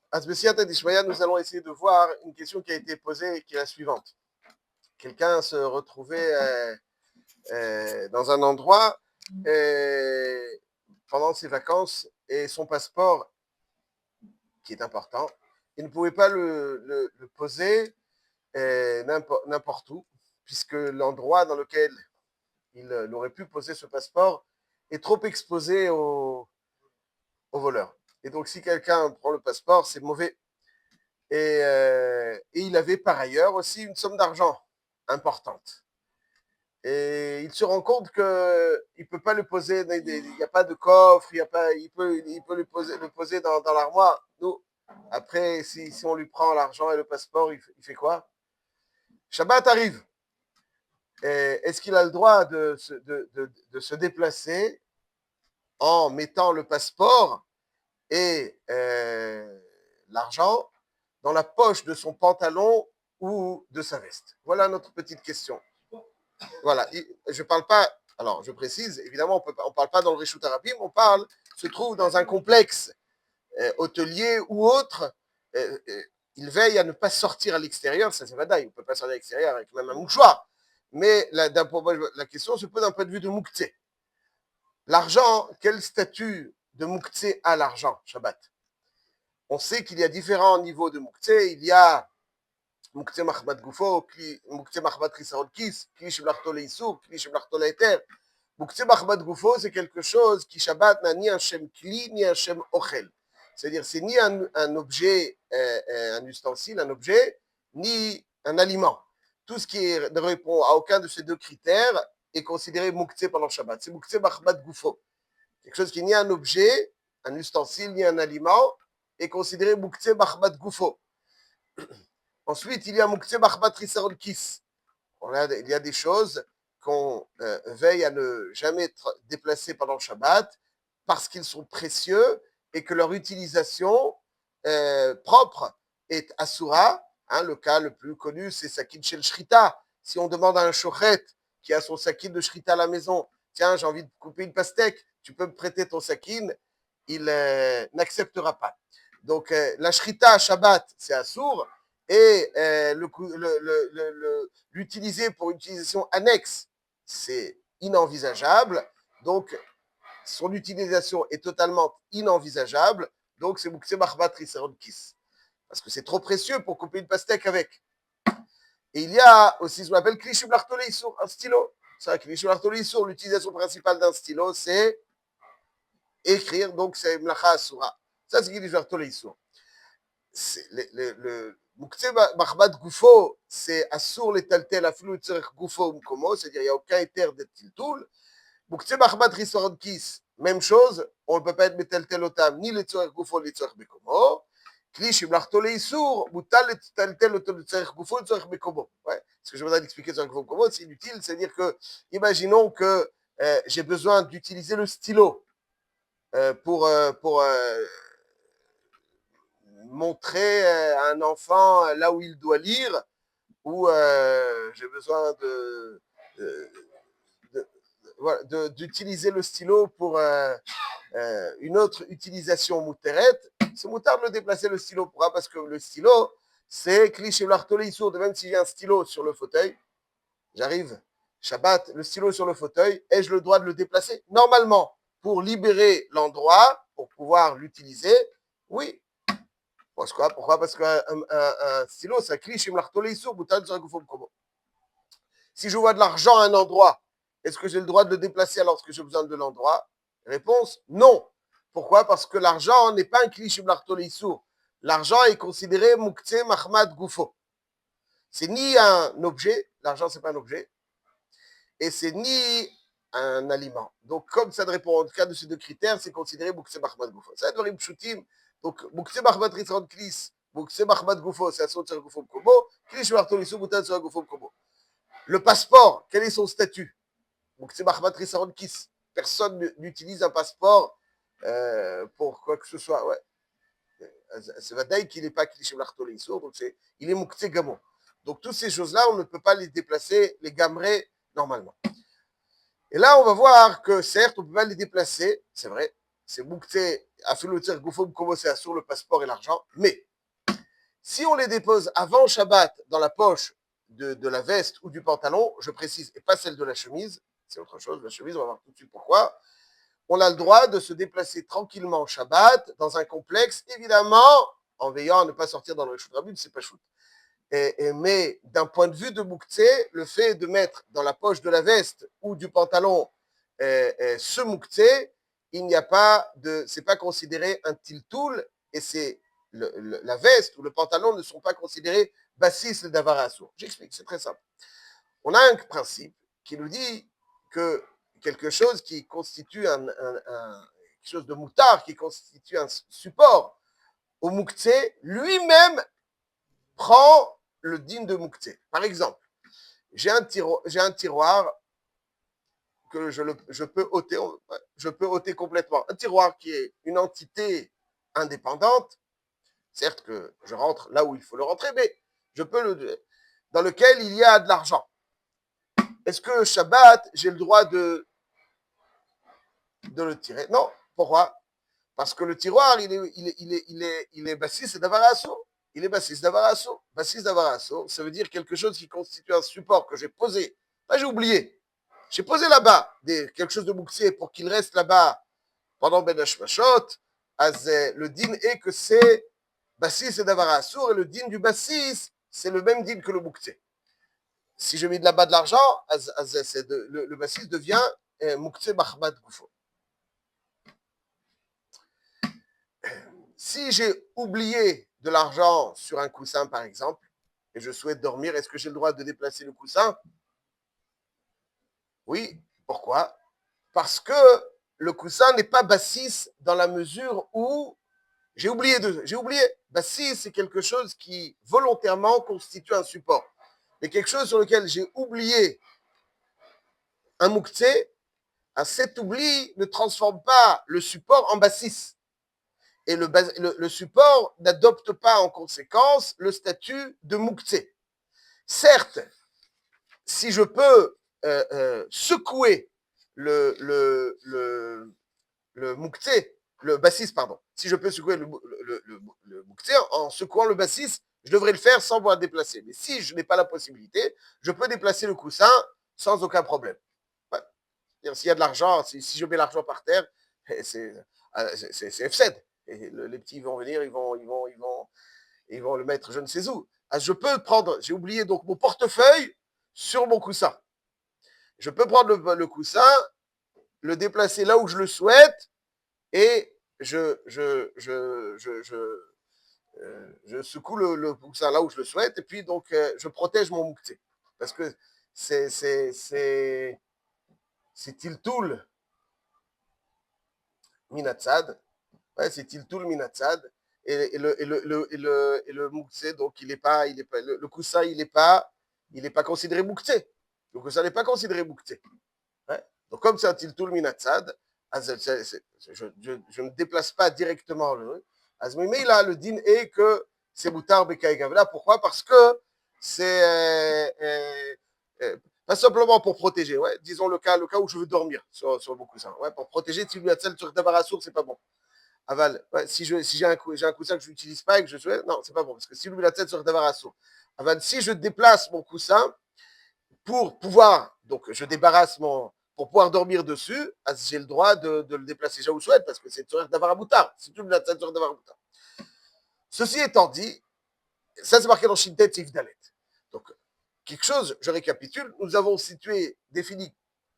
À Sbessiata d'Ishmaïa, nous allons essayer de voir une question qui a été posée, qui est la suivante. Quelqu'un se retrouvait dans un endroit pendant ses vacances et son passeport, qui est important, il ne pouvait pas le poser n'importe où, puisque l'endroit dans lequel il aurait pu poser ce passeport est trop exposé aux voleurs. Et donc, si quelqu'un prend le passeport, c'est mauvais. Et il avait par ailleurs aussi une somme d'argent importante. Et il se rend compte qu'il ne peut pas le poser, il n'y a pas de coffre, il peut le poser dans l'armoire. Nous, après, si on lui prend l'argent et le passeport, il fait quoi? Shabbat arrive. Est-ce qu'il a le droit de se déplacer en mettant le passeport et l'argent dans la poche de son pantalon ou de sa veste? Voilà notre petite question. Voilà, je parle pas, alors je précise, évidemment, on parle pas dans le Reshut Harabim, se trouve dans un complexe hôtelier ou autre. Il veille à ne pas sortir à l'extérieur, ça c'est vadaï, on ne peut pas sortir à l'extérieur avec même un mouchoir. Mais la question se pose d'un point de vue de Mouktsé. L'argent, quel statut de Mouktsé a l'argent, Shabbat? On sait qu'il y a différents niveaux de Mouktsé. Il y a Mouktsé Mahmad Goufo, Mouktsé Mahmad Risarol Kis, Kli Shiblarto Leissour, Kli Shiblarto Leiter. Mouktsé Mahmad Goufo, c'est quelque chose qui Shabbat n'a ni un Shem Kli, ni un Shem Ochel. C'est-à-dire, c'est ni un objet, un ustensile, un objet, ni un aliment. Tout ce qui ne répond à aucun de ces deux critères est considéré Mouktsé pendant Shabbat. C'est Mouktsé Mahmad Goufo. Quelque chose qui n'est ni un objet, un ustensile, ni un aliment, est considéré Mouktsé Mahmad Goufo. Ensuite, il y a Mouktsé Mahmad Risarol Kis. Il y a des choses qu'on veille à ne jamais être déplacées pendant le Shabbat parce qu'ils sont précieux et que leur utilisation propre est Asura. Hein, le cas le plus connu, c'est Sakin Shel Shrita. Si on demande à un shochet qui a son sakin de Shrita à la maison, tiens, j'ai envie de couper une pastèque, tu peux me prêter ton sakin, il n'acceptera pas. Donc, la Shrita à Shabbat, c'est Assour, et l'utiliser pour une utilisation annexe, c'est inenvisageable. Donc, son utilisation est totalement inenvisageable. Donc, c'est Moukse Mahbat Rissaron Kis. Parce que c'est trop précieux pour couper une pastèque avec. Et il y a aussi ce qu'on appelle Klishim Lartoleissour, un stylo. C'est vrai que Klishim Lartoleissour, l'utilisation principale d'un stylo, c'est écrire. Donc, c'est Mlacha Asura. Ça, c'est Klishim Lartoleissour. Le Mouktsé Mahmad Goufo, c'est Assour les Taltel, Afilou Tzerech Goufo Mkomo, c'est-à-dire il n'y a aucun éther de Tiltoul. Mouktsé Mahmad Rissoron Kis, même chose, on ne peut pas être Metaltel Otam, ni le Tzerech Goufo, ni Tzerech Bekomo. Klish, Imlartole Issour, Moutal le Taltel le Tzerech Goufo, Tzerech Bekomo. Ouais, ce que je voudrais expliquer Tzerech Goufo Mkomo, c'est inutile, c'est-à-dire que, imaginons que j'ai besoin d'utiliser le stylo pour montrer à un enfant là où il doit lire, ou j'ai besoin d'utiliser le stylo pour une autre utilisation moutérette, c'est moutard de le déplacer le stylo. Pourquoi? Parce que le stylo, c'est cliché l'artolé sourd, de même si j'ai un stylo sur le fauteuil, j'arrive, Shabbat, le stylo sur le fauteuil, ai-je le droit de le déplacer? Normalement, pour libérer l'endroit, pour pouvoir l'utiliser, oui. Pourquoi? Parce qu'un stylo, ça cliché l'artolé sourd, moutard de comment. Si je vois de l'argent à un endroit, est-ce que j'ai le droit de le déplacer alors que j'ai besoin de l'endroit? Réponse, non. Pourquoi? Parce que l'argent n'est pas un cliché blartolissou. L'argent est considéré Moukhtse Mahmad Goufo. C'est ni un objet, l'argent c'est pas un objet, et c'est ni un aliment. Donc comme ça répond en cas de ces deux critères, c'est considéré Moukhtse Mahmad Goufo. Ça doit être Pshutim. Donc Moukhtse Mahmad Ritron Klis, Moukhtse Mahmad Goufo, c'est Asson Tsar Goufo Kobo, Klish Blartolissou, Moutan Tsar Goufo Kobo. Le passeport, quel est son statut? Donc c'est Mahmat Rissaron Kiss. Personne n'utilise un passeport pour quoi que ce soit. Ouais. C'est Vadaï qu'il n'est pas Klishim Lartoleissour, donc il est Moukse Gamon. Donc toutes ces choses-là, on ne peut pas les déplacer, les gamerer normalement. Et là, on va voir que certes, on ne peut pas les déplacer, c'est vrai, c'est Moukté, Afiloutir, Goufoum, Komosé, sur le passeport et l'argent. Mais si on les dépose avant Shabbat dans la poche de la veste ou du pantalon, je précise, et pas celle de la chemise, c'est autre chose, la chemise, on va voir tout de suite pourquoi, on a le droit de se déplacer tranquillement Shabbat dans un complexe, évidemment, en veillant à ne pas sortir dans le Reshut Rabim, c'est pas shoot. Mais d'un point de vue de Mouktsé, le fait de mettre dans la poche de la veste ou du pantalon ce Mouktsé, il n'y a pas de, c'est pas considéré un tiltoul et c'est la veste ou le pantalon ne sont pas considérés bassis d'avarasso. J'explique, c'est très simple. On a un principe qui nous dit que quelque chose qui constitue quelque chose de moutard, qui constitue un support au Mouktsé, lui-même prend le digne de Mouktsé. Par exemple, j'ai un tiroir que je peux ôter complètement. Un tiroir qui est une entité indépendante, certes que je rentre là où il faut le rentrer, mais je peux dans lequel il y a de l'argent. Est-ce que Shabbat, j'ai le droit de le tirer? Non. Pourquoi? Parce que le tiroir, il est bassis d'avarasso. Il est bassis d'avarasso. Bassis d'avarasso, ça veut dire quelque chose qui constitue un support que j'ai posé. Là, j'ai oublié. J'ai posé là-bas quelque chose de bouxier pour qu'il reste là-bas pendant Ben Hashmashot. Le din est que c'est bassis et d'avarasso, et le din du bassis, c'est le même din que le bouxier. Si je mets de là-bas de l'argent, le bassis devient muktzeh bachmat goufo. Si j'ai oublié de l'argent sur un coussin, par exemple, et je souhaite dormir, est-ce que j'ai le droit de déplacer le coussin? Oui. Pourquoi? Parce que le coussin n'est pas bassis dans la mesure où j'ai oublié. Bassis, c'est quelque chose qui volontairement constitue un support. Mais quelque chose sur lequel j'ai oublié un muktzeh, cet oubli ne transforme pas le support en bassis. Et le support n'adopte pas en conséquence le statut de muktzeh. Certes, si je peux secouer le muktzeh, le bassis, pardon, si je peux secouer le muktzeh en secouant le bassis, je devrais le faire sans pouvoir déplacer. Mais si je n'ai pas la possibilité, je peux déplacer le coussin sans aucun problème. Ouais. S'il y a de l'argent, si je mets l'argent par terre, c'est FSED. Et les petits vont venir, ils vont le mettre je ne sais où. Je peux prendre, j'ai oublié donc mon portefeuille sur mon coussin. Je peux prendre le coussin, le déplacer là où je le souhaite, et je secoue le coussin là où je le souhaite, et puis donc je protège mon muktzeh. Parce que c'est Tiltoul Minatsad. Ouais, c'est Tiltoul Minatsad. Et le muktzeh, donc il est pas, le coussin, il n'est pas considéré muktzeh. Le coussin n'est pas considéré muktzeh. Ouais. Donc comme c'est un Tiltoul Minatsad, je ne déplace pas directement le. Mais là, le din est que c'est Moutar Bekaï Gavla. Pourquoi? Parce que c'est pas simplement pour protéger, ouais, disons le cas où je veux dormir sur mon coussin, ouais, pour protéger, si lui a sur Dabarassour, c'est pas bon. Aval, ouais, si j'ai un coussin que je n'utilise pas et que je souhaite, non, c'est pas bon, parce que si lui la tête sur Dabarassour. Aval, si je déplace mon coussin pour pouvoir, donc je débarrasse pour pouvoir dormir dessus, j'ai le droit de le déplacer là où je souhaite, parce que c'est sur Davaraboutar, c'est tout la tête sur Davaraboutar. Ceci étant dit, ça c'est marqué dans Shintet Ivdalet. Donc, quelque chose, je récapitule, nous avons défini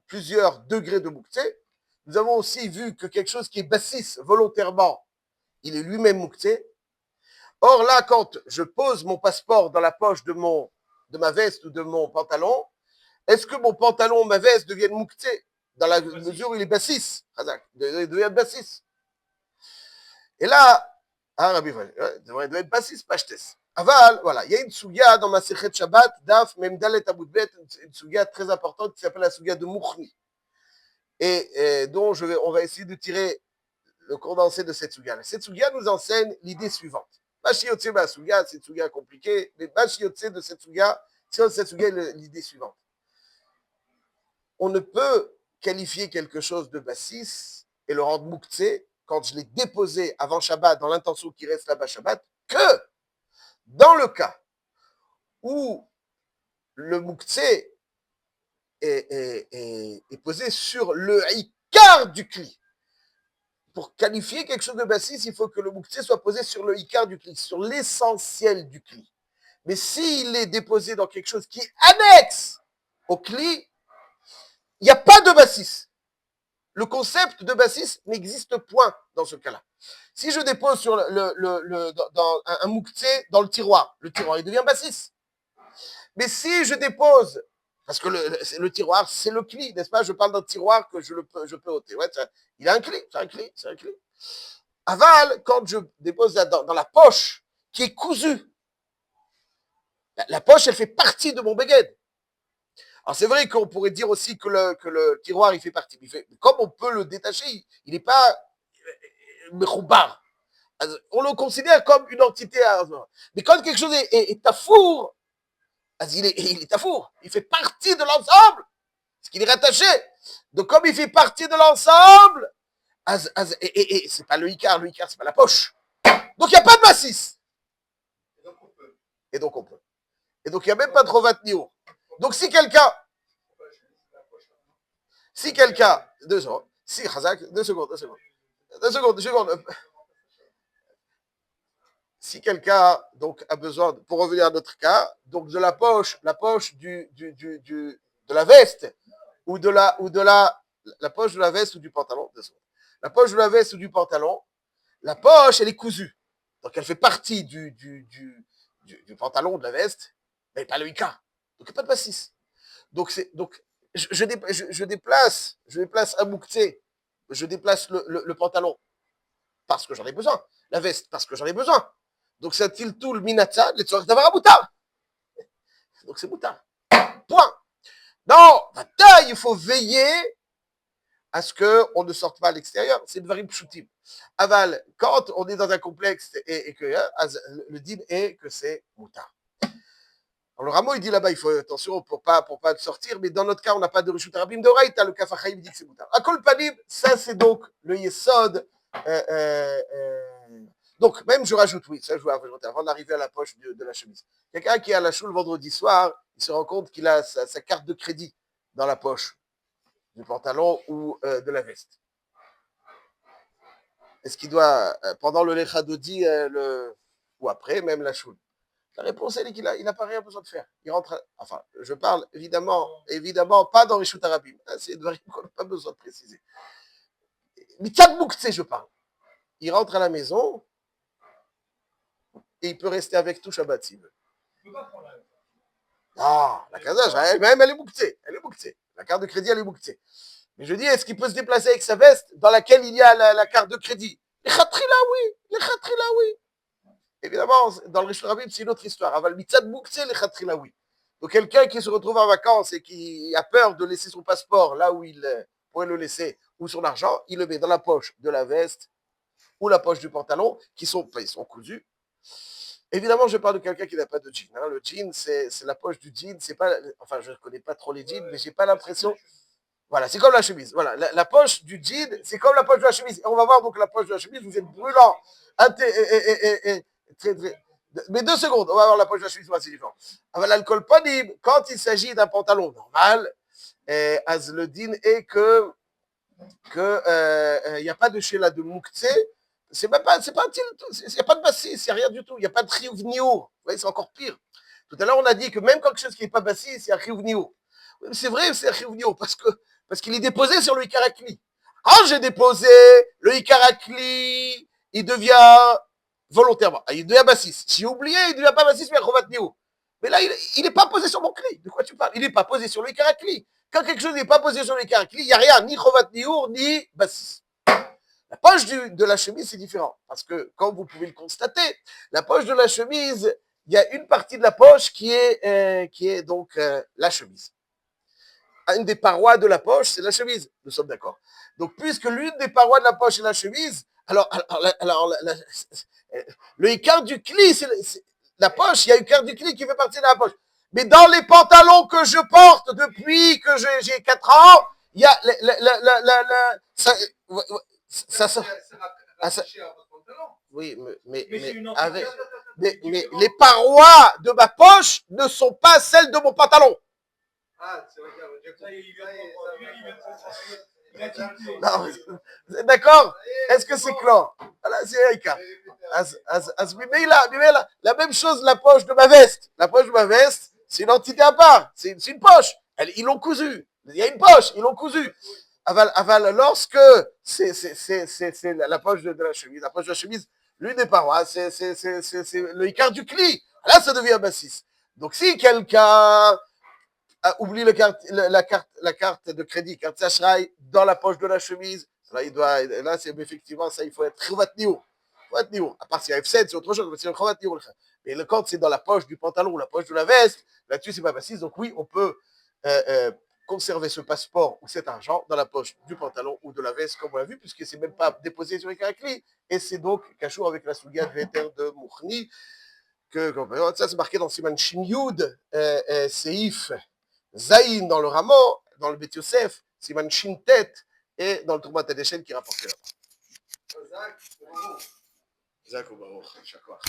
plusieurs degrés de muktzeh. Nous avons aussi vu que quelque chose qui est bassis volontairement, il est lui-même muktzeh. Or là, quand je pose mon passeport dans la poche de ma veste ou de mon pantalon, est-ce que mon pantalon ou ma veste deviennent muktzeh dans la mesure où il est bassis? Il devient bassis. Et là, Rabbi, il devrait être bassis, pashtes. Aval, voilà, il y a une souga dans ma Sechet Shabbat, Daf, Memdalet Aboudbet, une souga très importante qui s'appelle la souga de Mouchni. Et dont on va essayer de tirer le condensé de cette souga. Cette souga nous enseigne l'idée suivante. Mashiotse ma souga, c'est une souga compliquée, mais Mashiotse de cette souga, l'idée suivante. On ne peut qualifier quelque chose de bassis et le rendre muktzeh quand je l'ai déposé avant Shabbat, dans l'intention qu'il reste là-bas Shabbat, que dans le cas où le mouktsé est posé sur le ikar du kli. Pour qualifier quelque chose de bassis, il faut que le mouktsé soit posé sur le ikar du kli, sur l'essentiel du kli. Mais s'il est déposé dans quelque chose qui est annexe au kli, il n'y a pas de bassis. Le concept de bassis n'existe point dans ce cas-là. Si je dépose sur dans un mouktsé dans le tiroir il devient bassis. Mais si je dépose, parce que le tiroir, c'est le cli, n'est-ce pas? Je parle d'un tiroir que je peux ôter. Ouais, il a un cli, c'est un cli. Aval, quand je dépose dans la poche qui est cousue, la poche, elle fait partie de mon beged. Alors c'est vrai qu'on pourrait dire aussi que le tiroir, il fait partie. Comme on peut le détacher, il n'est pas mechoubar. On le considère comme une entité. Mais quand quelque chose est tafour, il est tafour. Il fait partie de l'ensemble. Parce qu'il est rattaché. Donc comme il fait partie de l'ensemble, et c'est pas le ikar c'est pas la poche. Donc il n'y a pas de bassis. Et donc on peut. Et donc il n'y a même pas de rovat niour. Donc si quelqu'un, 2 secondes, deux secondes. Si quelqu'un donc a besoin, pour revenir à notre cas, donc de la poche de la veste ou de la poche de la veste ou du pantalon, 2 secondes. La poche de la veste ou du pantalon, la poche elle est cousue, donc elle fait partie du pantalon de la veste, mais pas le ika, donc il n'y a pas de bassis. Donc je déplace un mouktsé, je déplace le pantalon parce que j'en ai besoin, la veste parce que j'en ai besoin. Donc c'est un tiltoul minatza, les tzorak d'avoir un moutard. Donc c'est moutard. Point. Non, il faut veiller à ce qu'on ne sorte pas à l'extérieur. C'est une variable pshutim. Aval, quand on est dans un complexe et que le din est que c'est moutard. Alors le rameau, il dit là-bas, il faut attention pour pas sortir, mais dans notre cas, on n'a pas de reshut harabim de oraïta, le kafachaïm dit que c'est moutard. À kol panim, ça c'est donc le yesod. Donc, même je rajoute, oui, ça je vais rajouter avant d'arriver à la poche de la chemise. Quelqu'un qui est à la choule le vendredi soir, il se rend compte qu'il a sa carte de crédit dans la poche du pantalon ou de la veste. Est-ce qu'il doit, pendant le lechadodi, ou après, même la choule? La réponse, elle est qu'il n'a pas rien besoin de faire. Il rentre, enfin, je parle évidemment pas dans les Reshut harabim. C'est une variable qu'on n'a pas besoin de préciser. Mais Mitzad Mouktsé, je parle. Il rentre à la maison et il peut rester avec tout Shabbat s'il veut. Non, la casa, elle est Mouktsé. Elle est Mouktsé. La carte de crédit, elle est Mouktsé. Mais je dis, est-ce qu'il peut se déplacer avec sa veste dans laquelle il y a la carte de crédit? Les khatrila, oui. Évidemment, dans le Reshut harabim, c'est une autre histoire. Aval mitzad mouktsé, les khatrila, oui. Donc quelqu'un qui se retrouve en vacances et qui a peur de laisser son passeport là où il pourrait le laisser, ou son argent, il le met dans la poche de la veste ou la poche du pantalon, ils sont cousus. Évidemment, je parle de quelqu'un qui n'a pas de jean. Hein. Le jean, c'est la poche du jean. C'est pas, enfin, je ne connais pas trop les jeans, mais j'ai pas l'impression. Voilà, c'est comme la chemise. Voilà, la poche du jean, c'est comme la poche de la chemise. Et on va voir donc la poche de la chemise. Vous êtes brûlant. Très. Mais 2 secondes, on va voir la poche de la chemise, c'est différent. L'alcool panim, quand il s'agit d'un pantalon normal, as le din est que il n'y a pas de chéla de mouktsé. C'est pas il n'y a pas de bassis, il n'y a rien du tout. Il n'y a pas de chiyuv niour. Vous voyez, c'est encore pire. Tout à l'heure, on a dit que même quelque chose qui n'est pas bassis, c'est un chiyuv niour. C'est vrai, c'est un chiyuv niour parce qu'il est déposé sur le ikarakli. Quand j'ai déposé le ikarakli, il devient volontairement. Il devient bassis. Si j'ai oublié, il ne devient pas bassis, mais chovat niour. Mais là, il n'est pas posé sur mon cli. De quoi tu parles? Il n'est pas posé sur le ikarakli. Quand quelque chose n'est pas posé sur le ikarakli, il n'y a rien, ni chovat niour, ni bassis. La poche de la chemise, c'est différent. Parce que, comme vous pouvez le constater, la poche de la chemise, il y a une partie de la poche qui est donc la chemise. Une des parois de la poche, c'est la chemise. Nous sommes d'accord. Donc, puisque l'une des parois de la poche est la chemise, alors le écart du cli, c'est la poche, il y a un écart du cli qui fait partie de la poche. Mais dans les pantalons que je porte depuis que j'ai 4 ans, il y a Ça, oui, mais les parois de ma poche ne sont pas celles de mon pantalon. Non, d'accord? Est-ce que c'est clair? Voilà, c'est Erika. La même chose, la poche de ma veste. La poche de ma veste, c'est une entité à part. C'est une poche. Ils l'ont cousu. Il y a une poche, ils l'ont cousu. Lorsque c'est la poche de la chemise, l'une des parois, c'est le quart du cli. Là, ça devient bassiste. Donc, si quelqu'un oublie la carte de crédit, carte Sachraï, dans la poche de la chemise, là, c'est effectivement ça, il faut être Chovat Niour. À part s'il y a F7, c'est autre chose, mais c'est le Chovat Niour. Mais le compte, c'est dans la poche du pantalon ou la poche de la veste, là-dessus, c'est pas bassiste. Donc, oui, on peut conserver ce passeport ou cet argent dans la poche du pantalon ou de la veste, comme on l'a vu, puisque c'est même pas déposé sur les caraclis. Et c'est donc Kachour avec la Souga de Véter de Mouchni, ça c'est marqué dans Siman Shin Yud, Seif Zaïn dans le Rameau, dans le Bet Yosef, Siman Shin Tet, et dans le Troumat Adeshen qui rapportait là-bas. Zach ou Baruch, Shakwa.